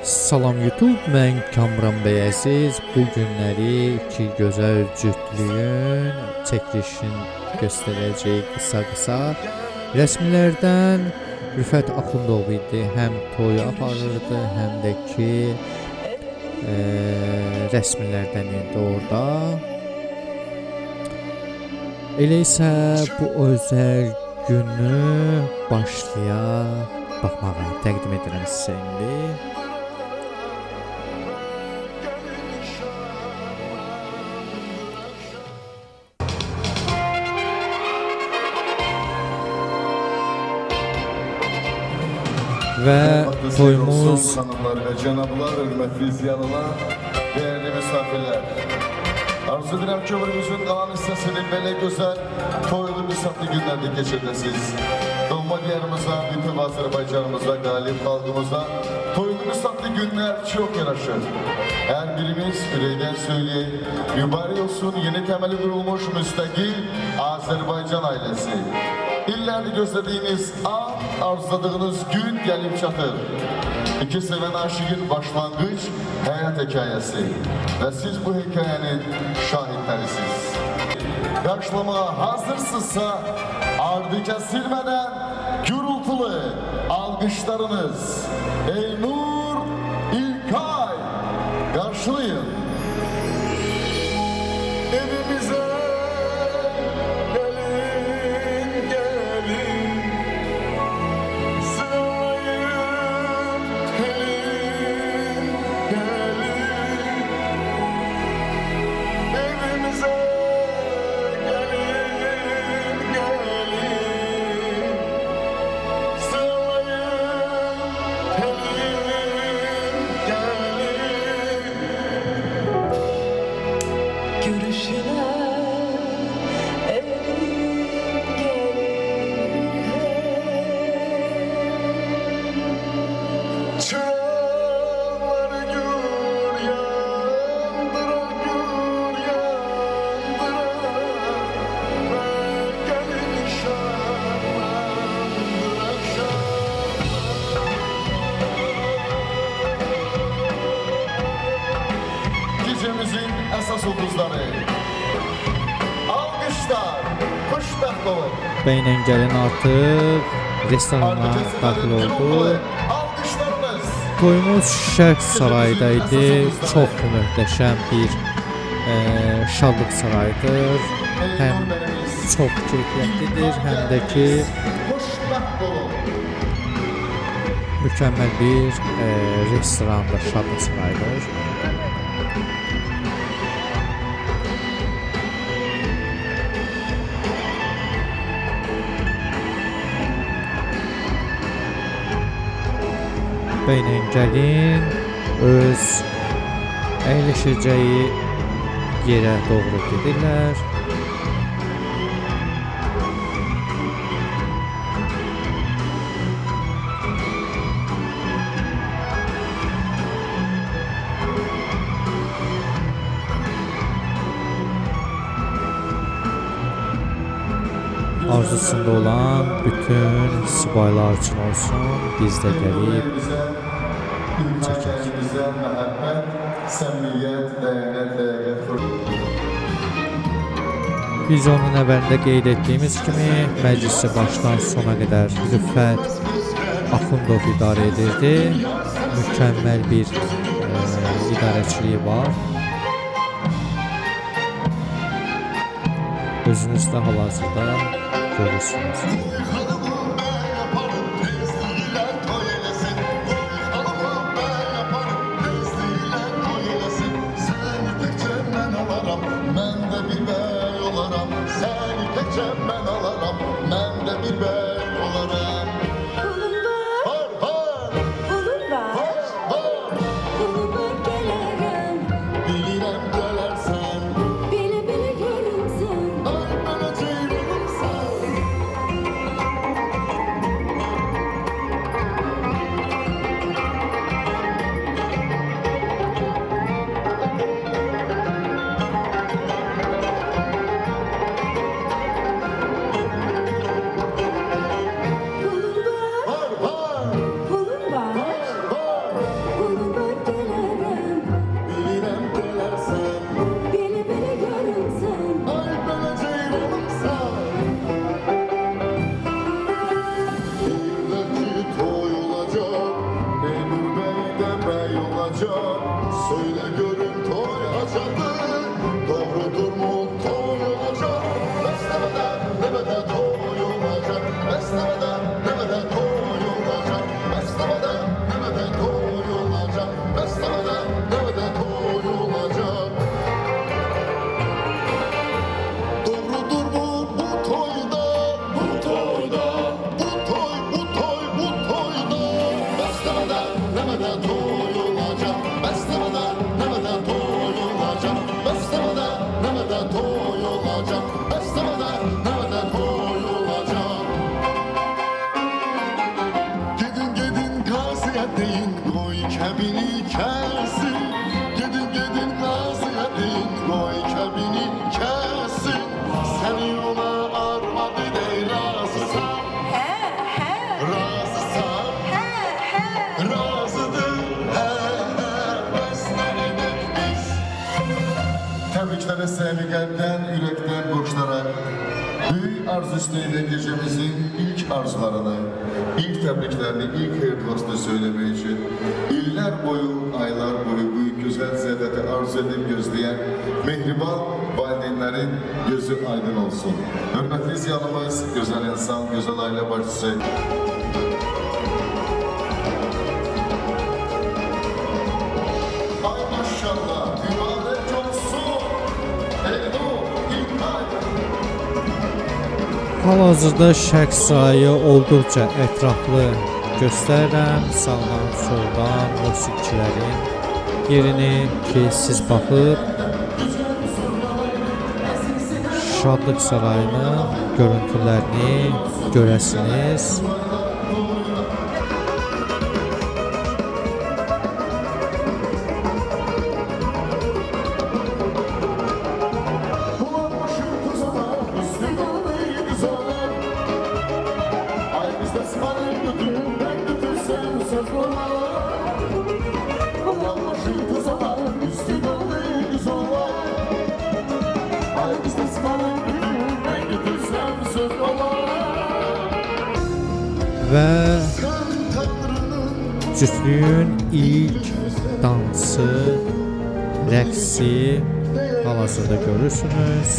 Salam YouTube, mən Kamran Bəyəziz. Bu günləri iki gözəl cütlüyün çəkilişini göstərəcək qısa-qısa. Rəsmilərdən Rüfət Axundov idi. Həm toyu aparırdı, həm də ki rəsmilərdən idi orada. Elə isə bu özəl günü başlayaq baxmağa. Təqdim edirəm sizə indi. Ve toyumuz hanımlar ve cenablar, hürmetli izleyenler, değerli misafirler. Arzu edirəm ki, ömrümüzün qalan hissəsini belə gözəl, toylu misafir günlərdə keçirdiniz. Doğma diyarımıza, bütün Azərbaycanımıza, qalib xalqımıza toylu misafir günlər çox yaraşır. Hər birimiz ürəkdən söyləyək, mübarək olsun yeni təməli qurulmuş müstəqil Azərbaycan ailəsi. İllərdir gözlədiyiniz an, arzuladığınız gün gəlib çatır. İki sevən aşığın başlanğıç həyat hekayəsi və siz bu hekayənin şahidlərisiz. Qarşılamağa hazırsınızsa, ardı kəsilmədən gürültülü alqışlarınız Elnur İlkay qarşılayın. Evimizə gecemizin əsas ulduzları. Alqışlar, xoşbəxt olun. Bəylə gəlin artıq restorana daxil oldu. Alqışlarınız. Toyumuz Şərq sarayındaydı. Çox möhtəşəm bir şadlıq sarayıdır. Həm çox keyfiyyətlidir, həm də ki Xoşbəxt olun. mükəmməl bir restoran və şadlıq sarayıdır. Bəylə gəlin öz əyləşəcəyi yerə doğru gedirlər. Arzusunda olan bütün sibaylar üçün olsun. Biz də gəlib çəkək. Bizə məhəbbət, səmimiyyət, dəyənət, Videonun əvvəlində qeyd etdiyimiz kimi məclisi başdan sona qədər Rüfət Axundov idarə edirdi. Mükəmməl bir idarəçiliyi var. Özünüz də hal-hazırda görürsünüz. olacak? Söyle görün toy açadı. Doğrudur mu toy olacak? Beslemeden demeden toy olacak. Beslemeden demeden toy olacak. Beslemeden demeden toy olacak. Beslemeden demeden toy olacak. Doğrudur mu bu toyda? Bu toyda. Bu toyda. Beslemeden demeden toy olacak. Beslemeden demeden toy olacak. Beslemeden demeden toy olacak. Beslemeden demeden toy olacak. Gedin kasıya deyin koy kebini kesin. Gedin kasıya deyin koy kebini kesin. Seni ona armadı dey razısan. Razısan. Razıdır. Beslenene biz. Təbriklərə səmi qəlbdən, ürəkdən borçlara. Büyük arzu üstüyle gecemizin ilk arzularını, ilk təbriklərini, ilk xeyirduasını söylemek için iller boyu, aylar boyu bu güzel ziyadeti arzu edip gözleyen mehriban valideynlerin gözü aydın olsun. Hürmetli ziyanımız, güzel insan, güzel aile başçısı. Ay maşallah, mübarek olsun. Eydu, İlkay. Hal-hazırda şəxs sayı olduqca ətraflı göstərirəm. Sağdan, soldan musiqiçilərin yerini ki, siz baxıb Şadlıq Sarayının görüntülərini görəsiniz. Və cütlüyün ilk dansı, rəqsi hal-hazırda görürsünüz.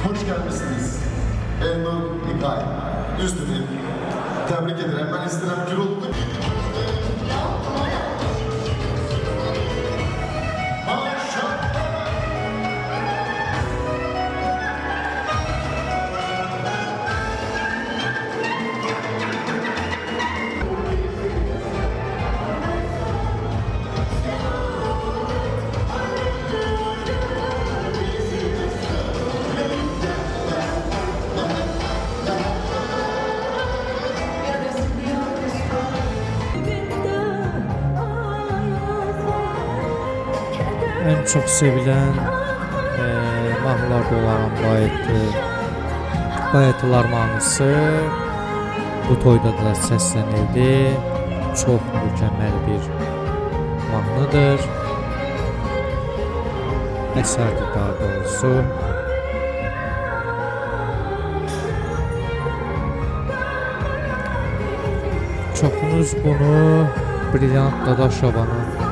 Hoş gelmişsiniz. Elnur İlkay. Üstünü Təbrik edirəm. Mən istəyirəm gürültü. En çok sevilen mahnılarda olan Bayatılar mahnısı bu toyda da seslenildi. Çok mükemmel bir mahnıdır. Eserdir daha doğrusu. Çoxunuz bunu Brilliant Dadaşovanın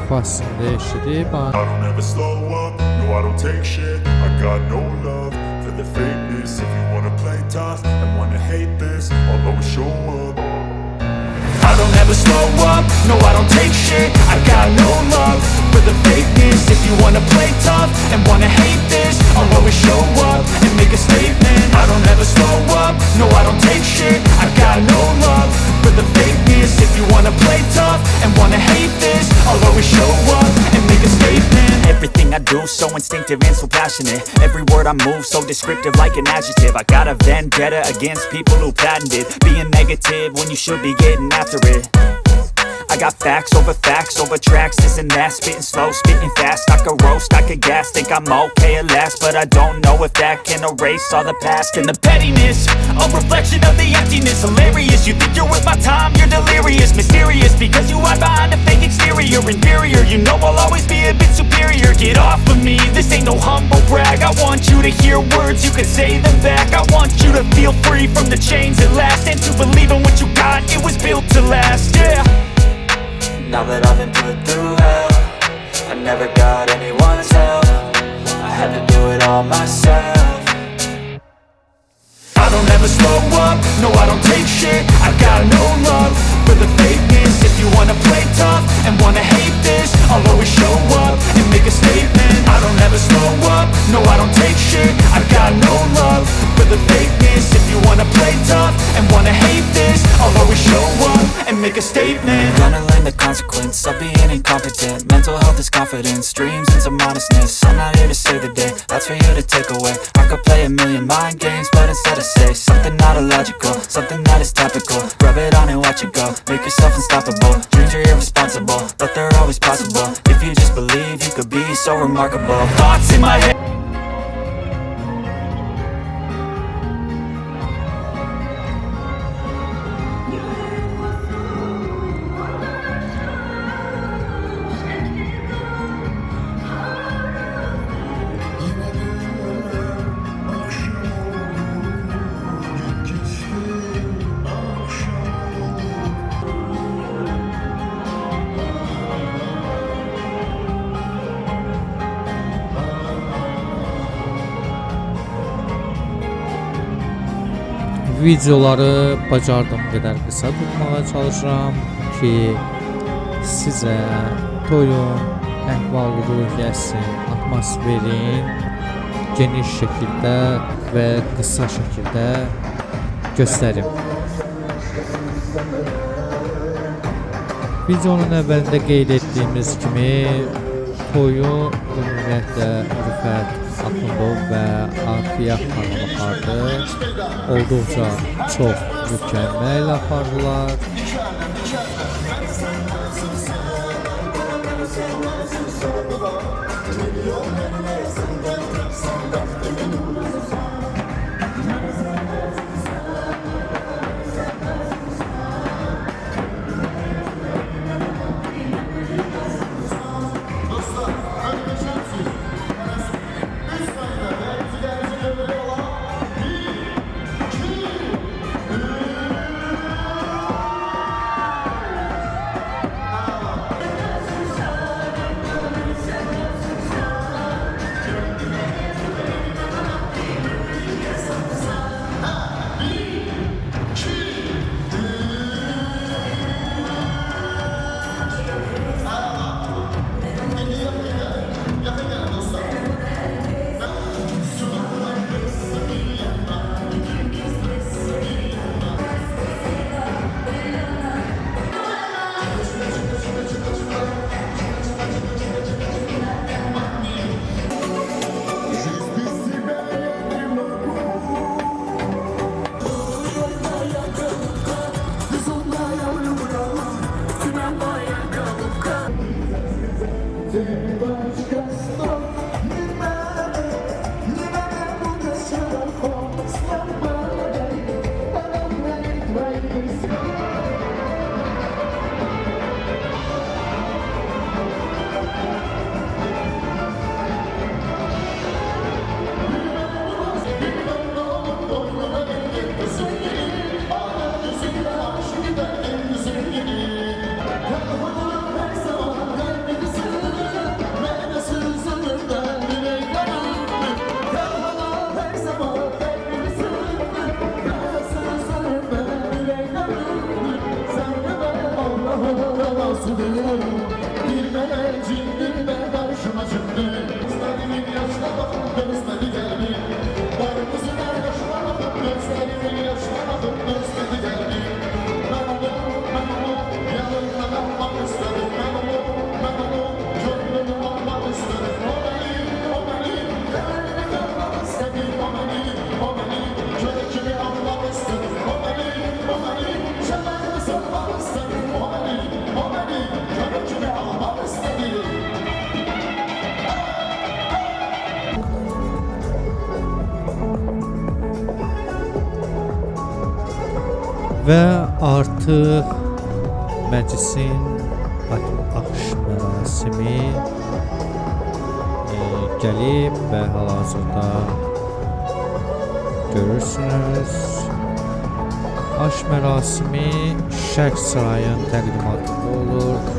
ifasında eşidib. I don't ever slow up, no I don't take shit. I got no love for the fakeness. If you wanna play tough and wanna hate this, I'll always show up. I don't ever slow up, no I don't take shit. I got no love for the fakeness. If you wanna play tough and wanna hate this, I'll always show up and make a statement. I don't ever slow up, no I don't take shit. I got no love for the fakeness. If you wanna play tough and wanna hate this, I'll always show up and make a statement. Everything I do so instinctive and so passionate. Every word I move so descriptive like an adjective. I got a vendetta against people who patented being negative when you should be getting after it. I got facts over tracks, this and that. Spitting slow, spitting fast. I could roast, I could gas. Think I'm okay at last, but I don't know if that can erase all the past. And the pettiness, a reflection of the emptiness. Hilarious, you think you're worth my time, you're delirious. Mysterious, because you hide behind a fake exterior. Inferior, you know I'll always be a bit superior. Get off of me, this ain't no humble brag. I want you to hear words, you can say them back. I want you to feel free from the chains at last, and to believe in what you got, it was built to last, yeah. Now that I've been put through hell, I never got anyone's help. I had to do it all myself. I don't ever slow up, no I don't take shit. I got no love for the fakeness. If you wanna play tough and wanna hate this, I'll always show up and make a statement. I don't ever slow up, no I don't take shit. I got no love for the fakeness. If you wanna play tough and wanna hate this, I'll always show up and make a statement. Gonna learn the consequence of being incompetent. Mental health is confidence, dreams and some honestness. I'm not here to save the day, that's for you to take away. I could play a million mind games, but instead I say something not illogical, something that is topical. Rub it on and watch it go, make yourself unstoppable. Dreams are irresponsible, but they're always possible. If you just believe, you could be so remarkable. Thoughts in my head. Videoları bacardığım qədər qısa tutmağa çalışıram ki, sizə toyun əhval-ruhiyyəsini, atmosferin geniş şəkildə və qısa şəkildə göstərim. Videonun əvvəlində qeyd etdiyimiz kimi toyu ümumiyyətlə Rüfət Axundov və Afiyə xanım apardı. Olduqca çox mükəmməl apardılar. və artıq məclisin açılış mərasimi gəlib və hal-hazırda görürsünüz. Aş mərasimi Şərq Sarayın təqdimatında olur.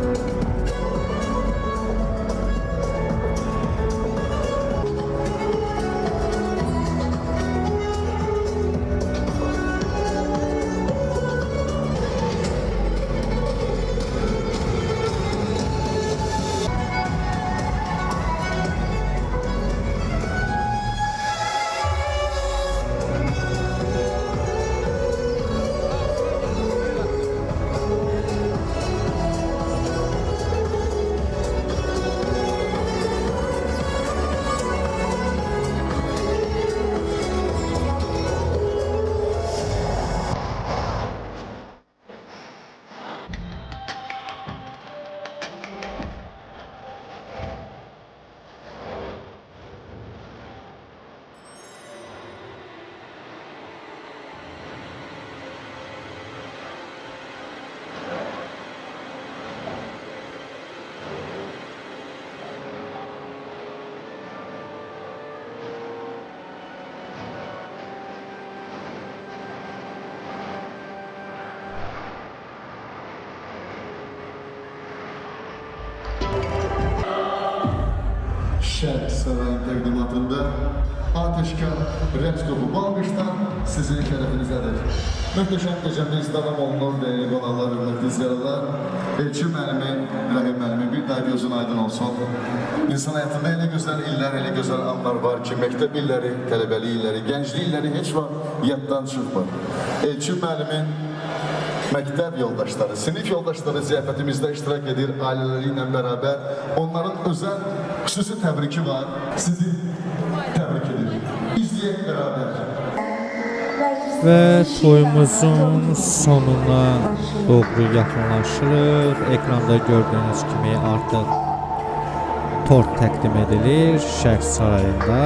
Şərq Sarayın təqdimatında Ateşkar rəqs qrupu Balqışdan sizin şərəfinizdədir. Möhtəşəm gecəmiz davam olunur, dəyərli qonaqlar, hörmətli izləyicilər. Elçin müəllimin, Rəhim müəllimin bir daha gözün aydın olsun. İnsan həyatında elə gözəl illər, elə gözəl anlar var ki, məktəb illəri, tələbəlik illəri, gənclik illəri heç vaxt yaddan çıxmır. Elçin müəllimin məktəb yoldaşları, sinif yoldaşları ziyafətimizdə iştirak edir ailələri ilə bərabər. Onların özəl, xüsusi təbriki var. Sizi təbrik edir. İzləyək bərabər. Və toyumuzun sonuna doğru yaxınlaşırıq. Ekranda gördüyünüz kimi artıq tort təqdim edilir Şərq Sarayında.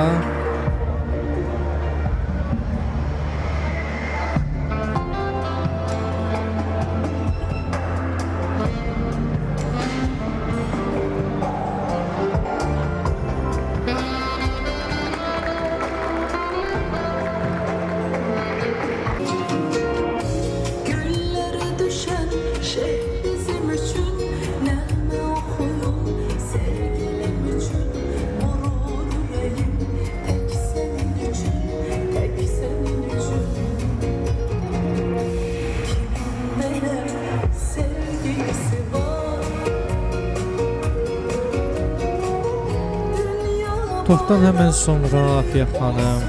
Tortdan hemen sonra Afiyə xanım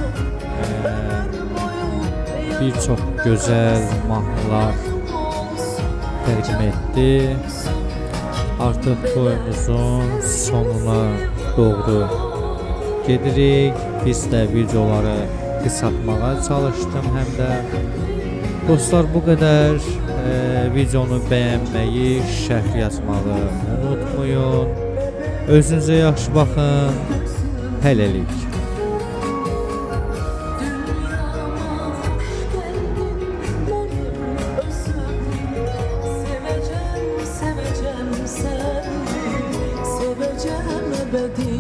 bir çox gözəl mahnılar təqdim etdi. Artıq toyumuzun sonuna doğru gedirik. Biz də videoları qısaltmağa çalışdım həm də. Dostlar, bu qədər. Videonu bəyənməyi, şərh yazmağı unutmayın. Özünüzə yaxşı baxın. Hələlik. Seveceğim, seveceğim, seveceğim ebedi.